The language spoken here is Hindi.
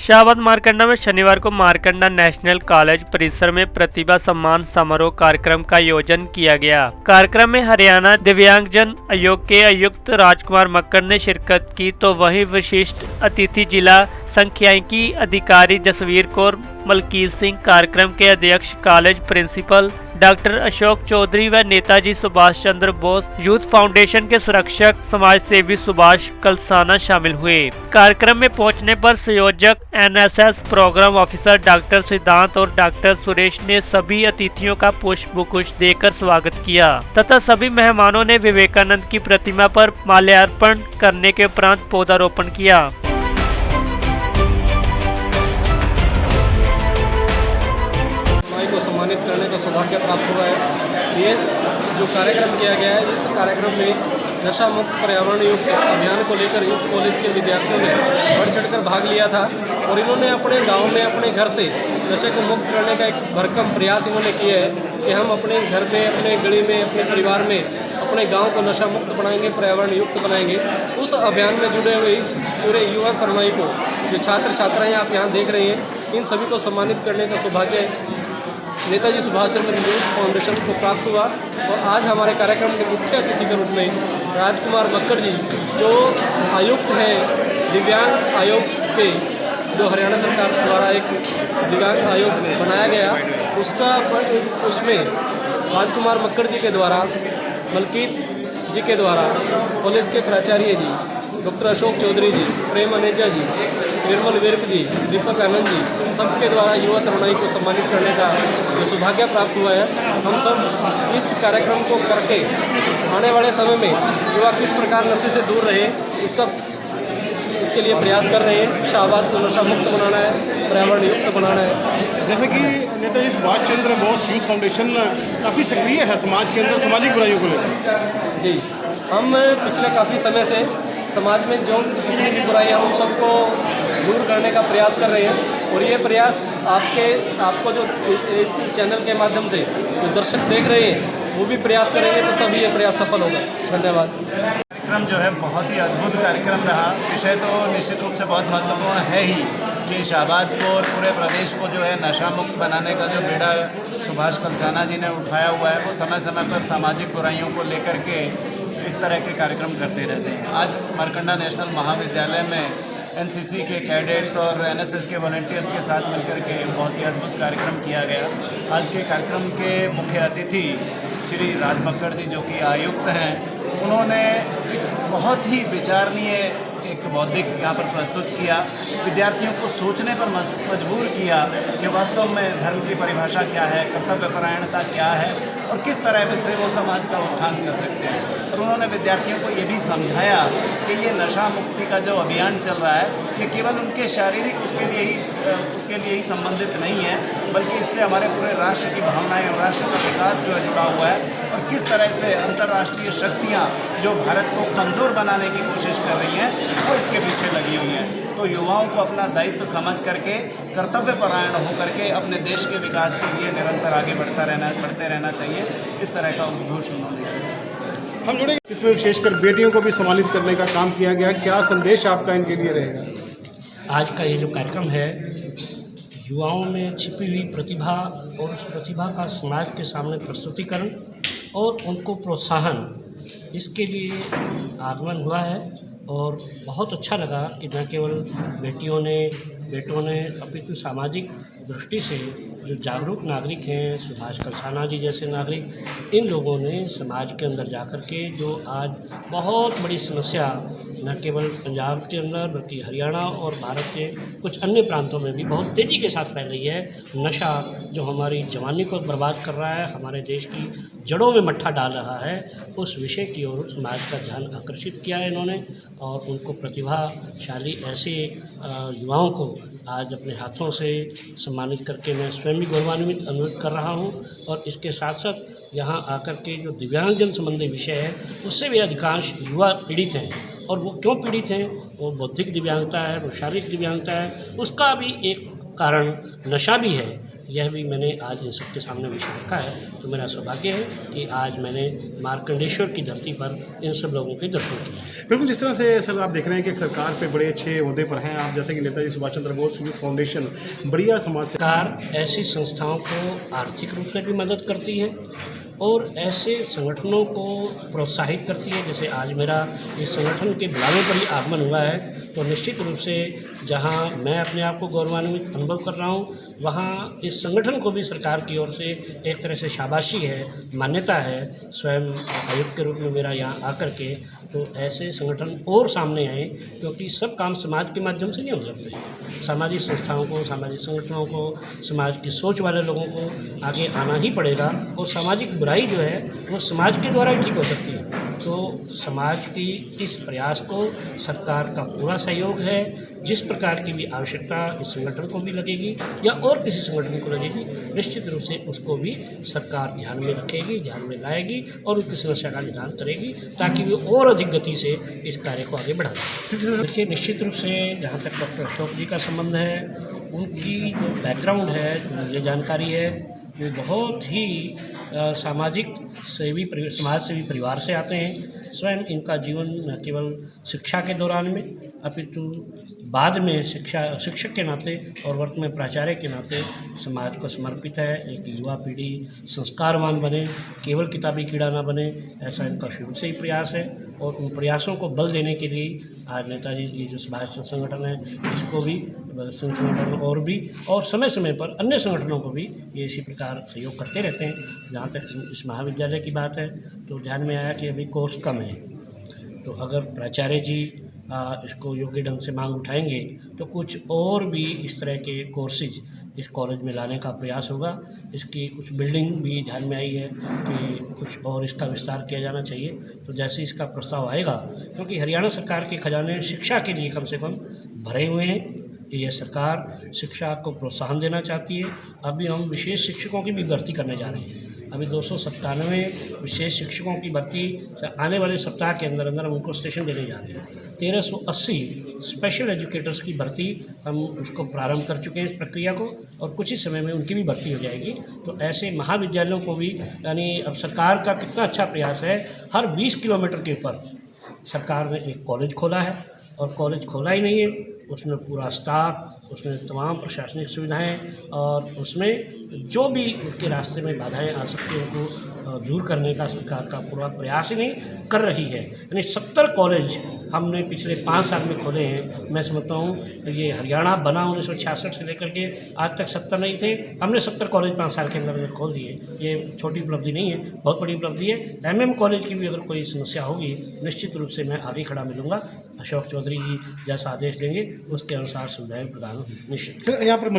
शाहबाद मारकंडा में शनिवार को मारकंडा नेशनल कॉलेज परिसर में प्रतिभा सम्मान समारोह कार्यक्रम का आयोजन किया गया। कार्यक्रम में हरियाणा दिव्यांगजन आयोग के आयुक्त राजकुमार मक्कड़ ने शिरकत की, तो वहीं विशिष्ट अतिथि जिला सांख्यिकी अधिकारी जसवीर कौर मलकीत सिंह, कार्यक्रम के अध्यक्ष college principal doctor Ashok Chaudhary व नेताजी सुभाष चंद्र बोस यूथ फाउंडेशन के संरक्षक समाज सेवी सुभाष कलसाना शामिल हुए। कार्यक्रम में पहुंचने पर संयोजक एनएसएस प्रोग्राम ऑफिसर डॉक्टर सिद्धांत और डॉक्टर सुरेश ने सभी अतिथियों का पुष्पगुच्छ देकर स्वागत किया तथा सभी मेहमानों ने विवेकानंद की प्रतिमा पर माल्यार्पण करने के उपरांत पौधारोपण किया। को सम्मानित करने का सौभाग्य प्राप्त हुआ है। ये जो कार्यक्रम किया गया है, इस कार्यक्रम में नशा मुक्त पर्यावरण युक्त अभियान को लेकर इस कॉलेज के विद्यार्थियों ने बढ़ चढ़कर भाग लिया था और इन्होंने अपने गांव में अपने घर से नशे को मुक्त करने का एक भरकम प्रयास इन्होंने किया है कि हम अपने घर में, अपने गली में, अपने परिवार में, अपने गांव को नशा मुक्त बनाएंगे, पर्यावरण युक्त बनाएंगे। उस अभियान में जुड़े हुए इस पूरे युवा तरुणाई को, जो छात्र छात्राएँ आप यहाँ देख रहे हैं, इन सभी को सम्मानित करने का सौभाग्य नेताजी सुभाष चंद्र यूथ फाउंडेशन को प्राप्त हुआ। और आज हमारे कार्यक्रम के मुख्य अतिथि के रूप में राजकुमार मक्कड़ जी, जो आयुक्त हैं दिव्यांग आयोग के, जो हरियाणा सरकार द्वारा एक दिव्यांग आयोग बनाया गया, उसमें राजकुमार मक्कड़ जी के द्वारा, मलकीत जी के द्वारा, कॉलेज के प्राचार्य जी डॉक्टर अशोक चौधरी जी, प्रेम अनेजा जी, निर्मल विर्क जी, दीपक आनंद जी, इन सबके द्वारा युवा तरुणाई को सम्मानित करने का जो सौभाग्य प्राप्त हुआ है। हम सब इस कार्यक्रम को करके आने वाले समय में युवा किस प्रकार नशे से दूर रहे, इसके लिए प्रयास कर रहे हैं। शाहबाद को नशा मुक्त बनाना है, पर्यावरण युक्त बनाना है। जैसे कि नेताजी सुभाष चंद्र बोस यूथ फाउंडेशन काफ़ी सक्रिय है समाज के अंदर सामाजिक बुराइयों को लेकर। जी, हम पिछले काफ़ी समय से समाज में जो जितनी भी बुराइयाँ उन सबको दूर करने का प्रयास कर रहे हैं और ये प्रयास आपको जो इस चैनल के माध्यम से जो दर्शक देख रहे हैं वो भी प्रयास करेंगे, तो तभी ये प्रयास सफल होगा। धन्यवाद। कार्यक्रम जो है बहुत ही अद्भुत कार्यक्रम रहा। विषय तो निश्चित रूप से बहुत महत्वपूर्ण है ही कि शाहबाद को और पूरे प्रदेश को जो है नशा मुक्त बनाने का जो बेड़ा सुभाष कलसाना जी ने उठाया हुआ है, वो समय समय पर सामाजिक बुराइयों को लेकर के इस तरह के कार्यक्रम करते रहते हैं। आज मारकंडा नेशनल महाविद्यालय में एनसीसी के कैडेट्स और एनएसएस के वॉलंटियर्स के साथ मिलकर के बहुत ही अद्भुत कार्यक्रम किया गया। आज के कार्यक्रम के मुख्य अतिथि श्री राज मक्कड़ जी, जो कि आयुक्त हैं, उन्होंने बहुत ही विचारणीय एक बौद्धिक यहाँ पर प्रस्तुत किया, विद्यार्थियों को सोचने पर मजबूर किया कि वास्तव में धर्म की परिभाषा क्या है, कर्तव्यपरायणता क्या है और किस तरह से वो समाज का उत्थान कर सकते हैं। और उन्होंने विद्यार्थियों को ये भी समझाया कि ये नशा मुक्ति का जो अभियान चल रहा है, ये केवल उनके शारीरिक उसके लिए ही संबंधित नहीं है, बल्कि इससे हमारे पूरे राष्ट्र की भावनाएं और राष्ट्र का विकास जो है जुड़ा हुआ है और किस तरह से अंतर्राष्ट्रीय शक्तियाँ जो भारत को कमज़ोर बनाने की कोशिश कर रही हैं, वो इसके पीछे लगी हुई हैं। तो युवाओं को अपना दायित्व समझ करके, कर्तव्यपरायण हो करके अपने देश के विकास के लिए निरंतर आगे बढ़ते रहना चाहिए। इस तरह का उद्घोष उन्होंने किया। हम जुड़े इसमें विशेषकर बेटियों को भी सम्मानित करने का काम किया गया। क्या संदेश आपका इनके लिए रहेगा? आज का ये जो कार्यक्रम है, युवाओं में छिपी हुई प्रतिभा और उस प्रतिभा का समाज के सामने प्रस्तुतिकरण और उनको प्रोत्साहन, इसके लिए आगमन हुआ है। और बहुत अच्छा लगा कि न केवल बेटों ने अपितु सामाजिक दृष्टि से जो जागरूक नागरिक हैं, सुभाष कलसाना जी जैसे नागरिक, इन लोगों ने समाज के अंदर जाकर के जो आज बहुत बड़ी समस्या न केवल पंजाब के अंदर बल्कि हरियाणा और भारत के कुछ अन्य प्रांतों में भी बहुत तेज़ी के साथ फैल रही है, नशा जो हमारी जवानी को बर्बाद कर रहा है, हमारे देश की जड़ों में मट्ठा डाल रहा है, उस विषय की ओर समाज का ध्यान आकर्षित किया है इन्होंने। और उनको प्रतिभाशाली ऐसे युवाओं को आज अपने हाथों से सम्मानित करके मैं स्वयं भी गौरवान्वित अनुभव कर रहा हूँ। और इसके साथ साथ यहाँ आकर के जो दिव्यांगजन संबंधी विषय है, उससे भी अधिकांश युवा पीड़ित हैं। और वो क्यों पीड़ित हैं? वो बौद्धिक दिव्यांगता है, वो शारीरिक दिव्यांगता है, उसका भी एक कारण नशा भी है। यह भी मैंने आज इन सबके सामने विषय रखा है। तो मेरा सौभाग्य है कि आज मैंने मार्कंडेश्वर की धरती पर इन सब लोगों के दर्शन किए। बिल्कुल, जिस तरह से सर आप देख रहे हैं कि सरकार पे बड़े अच्छे ओहदे पर हैं आप, जैसे कि नेताजी सुभाष चंद्र बोस यूथ फाउंडेशन बढ़िया समाज से सरकार ऐसी संस्थाओं को आर्थिक रूप से भी मदद करती है और ऐसे संगठनों को प्रोत्साहित करती है। जैसे आज मेरा इस संगठन के बुलावे पर ही आगमन हुआ है, तो निश्चित रूप से जहां मैं अपने आप को गौरवान्वित अनुभव कर रहा हूं, वहां इस संगठन को भी सरकार की ओर से एक तरह से शाबाशी है, मान्यता है। स्वयं आयुक्त के रूप में मेरा यहाँ आकर के तो ऐसे संगठन और सामने आए, क्योंकि सब काम समाज के माध्यम से नहीं हो सकते। सामाजिक संस्थाओं को, सामाजिक संगठनों को, समाज की सोच वाले लोगों को आगे आना ही पड़ेगा और सामाजिक बुराई जो है वो समाज के द्वारा ही ठीक हो सकती है। तो समाज की इस प्रयास को सरकार का पूरा सहयोग है। जिस प्रकार की भी आवश्यकता इस संगठन को भी लगेगी या और किसी संगठन को लगेगी, निश्चित रूप से उसको भी सरकार ध्यान में रखेगी, ध्यान में लाएगी और उसकी समस्या का निदान करेगी, ताकि वो और अधिक गति से इस कार्य को आगे बढ़ा सके। देखिए, निश्चित रूप से जहाँ तक डॉक्टर अशोक जी का संबंध है, उनकी जो बैकग्राउंड है, जो मुझे जानकारी है, वो बहुत ही सामाजिक सेवी समाज सेवी परिवार से आते हैं। स्वयं इनका जीवन न केवल शिक्षा के दौरान में अपितु बाद में शिक्षक के नाते और वर्तमान में प्राचार्य के नाते समाज को समर्पित है। एक युवा पीढ़ी संस्कारवान बने, केवल किताबी कीड़ा ना बने, ऐसा इनका शुरू से ही प्रयास है। और उन प्रयासों को बल देने के लिए आज नेताजी की जो सुभाष संगठन है, इसको भी संगठन और समय समय पर अन्य संगठनों को भी ये इसी प्रकार सहयोग करते रहते हैं। जहाँ तक इस महाविद्यालय की बात है, तो ध्यान में आया कि अभी कोर्स कम है, तो अगर प्राचार्य जी इसको योग्य ढंग से मांग उठाएंगे तो कुछ और भी इस तरह के कोर्सेज इस कॉलेज में लाने का प्रयास होगा। इसकी कुछ बिल्डिंग भी ध्यान में आई है कि कुछ और इसका विस्तार किया जाना चाहिए। तो जैसे इसका प्रस्ताव आएगा, क्योंकि हरियाणा सरकार के खजाने शिक्षा के लिए कम से कम भरे हुए हैं, यह सरकार शिक्षा को प्रोत्साहन देना चाहती है। अभी हम विशेष शिक्षकों की भी भर्ती करने जा रहे हैं। अभी 297 विशेष शिक्षकों की भर्ती आने वाले सप्ताह के अंदर अंदर हम उनको स्टेशन देने जा रहे हैं। 1380 स्पेशल एजुकेटर्स की भर्ती हम उसको प्रारंभ कर चुके हैं, इस प्रक्रिया को, और कुछ ही समय में उनकी भी भर्ती हो जाएगी। तो ऐसे महाविद्यालयों को भी, यानी अब सरकार का कितना अच्छा प्रयास है, हर 20 किलोमीटर के ऊपर सरकार ने एक कॉलेज खोला है। और कॉलेज खोला ही नहीं है, उसमें पूरा स्टाफ, उसमें तमाम प्रशासनिक सुविधाएं, और उसमें जो भी उसके रास्ते में बाधाएं आ सकती हैं उनको दूर करने का सरकार का पूरा प्रयास ही नहीं कर रही है। यानी 70 कॉलेज हमने पिछले 5 साल में खोले हैं। मैं समझता हूँ ये हरियाणा बना 1966 से लेकर के आज तक 70 नहीं थे, हमने 70 कॉलेज 5 साल के अंदर खोल दिए। ये छोटी उपलब्धि नहीं है, बहुत बड़ी उपलब्धि है। MM कॉलेज की भी अगर कोई समस्या होगी, निश्चित रूप से मैं आगे खड़ा मिलूँगा। अशोक चौधरी जी जैसा आदेश देंगे उसके अनुसार सुविधाएँ प्रदान निश्चित। सर, यहाँ पर